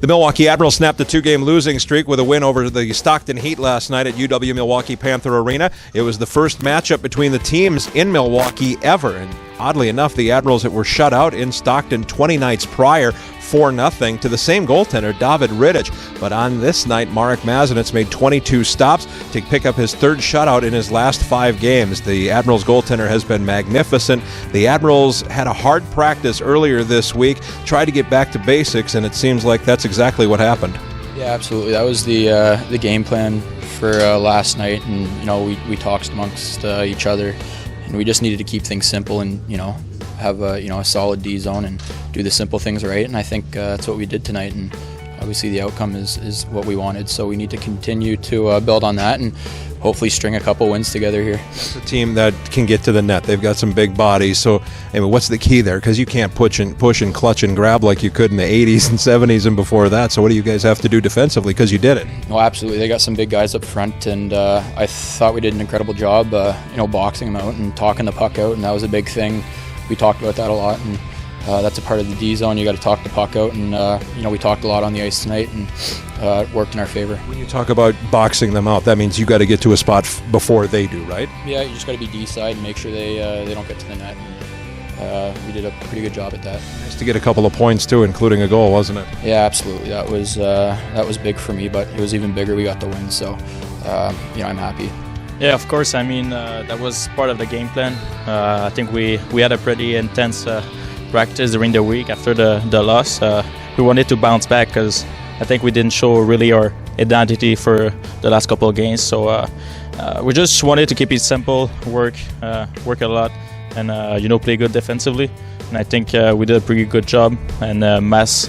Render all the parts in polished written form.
The Milwaukee Admirals snapped a two-game losing streak with a win over the Stockton Heat last night at UW Milwaukee Panther Arena. It was the first matchup between the teams in Milwaukee ever, and oddly enough, the Admirals that were shut out in Stockton 20 nights prior, 4-0 to the same goaltender, David Rittich. But on this night, Marek Mazanec made 22 stops to pick up his third shutout in his last 5 games. The Admirals goaltender has been magnificent. The Admirals had a hard practice earlier this week, tried to get back to basics, and it seems like that's exactly what happened. Yeah, absolutely. That was the game plan for last night, and we talked amongst each other, and we just needed to keep things simple and have a solid D zone and do the simple things right. And I think that's what we did tonight. And obviously the outcome is what we wanted. So we need to continue to build on that and hopefully string a couple wins together here. It's a team that can get to the net. They've got some big bodies. So, what's the key there? Because you can't push and clutch and grab like you could in the 80s and 70s and before that. So what do you guys have to do defensively? Because you did it. Well, absolutely. They got some big guys up front, and I thought we did an incredible job, boxing them out and talking the puck out, and that was a big thing. We talked about that a lot, and that's a part of the D zone. You got to talk the puck out, and we talked a lot on the ice tonight, and it worked in our favor. When you talk about boxing them out, that means you got to get to a spot before they do, right? Yeah, you just got to be D side and make sure they don't get to the net. And, we did a pretty good job at that. Nice to get a couple of points too, including a goal, wasn't it? Yeah, absolutely. That was big for me, but it was even bigger. We got the win, so I'm happy. Yeah, of course. That was part of the game plan. I think we had a pretty intense practice during the week after the loss. We wanted to bounce back because I think we didn't show really our identity for the last couple of games. So we just wanted to keep it simple, work a lot, and play good defensively. And I think we did a pretty good job. And Mass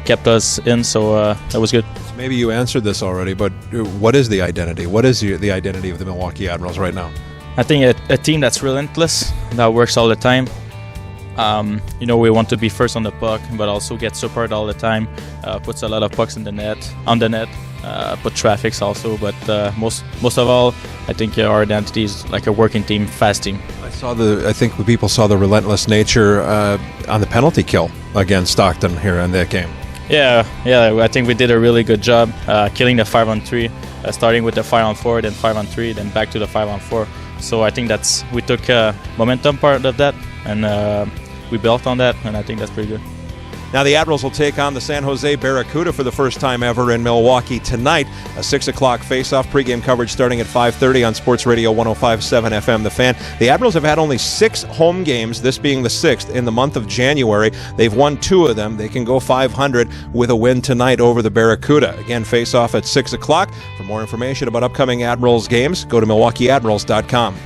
kept us in, so that was good. Maybe you answered this already, but what is the identity? What is the identity of the Milwaukee Admirals right now? I think a team that's relentless, that works all the time. We want to be first on the puck, but also get support all the time. Puts a lot of pucks on the net, put traffics also. But most of all, I think our identity is like a working team, fast team. I think people saw the relentless nature on the penalty kill against Stockton here in that game. Yeah, I think we did a really good job killing the 5-on-3, starting with the 5-on-4, then 5-on-3, then back to the 5-on-4. So I think we took momentum part of that, and we built on that, and I think that's pretty good. Now the Admirals will take on the San Jose Barracuda for the first time ever in Milwaukee tonight. A 6 o'clock face-off, pregame coverage starting at 5:30 on Sports Radio 105.7 FM The Fan. The Admirals have had only 6 home games, this being the 6th, in the month of January. They've won 2 of them. They can go 500 with a win tonight over the Barracuda. Again, face-off at 6 o'clock. For more information about upcoming Admirals games, go to MilwaukeeAdmirals.com.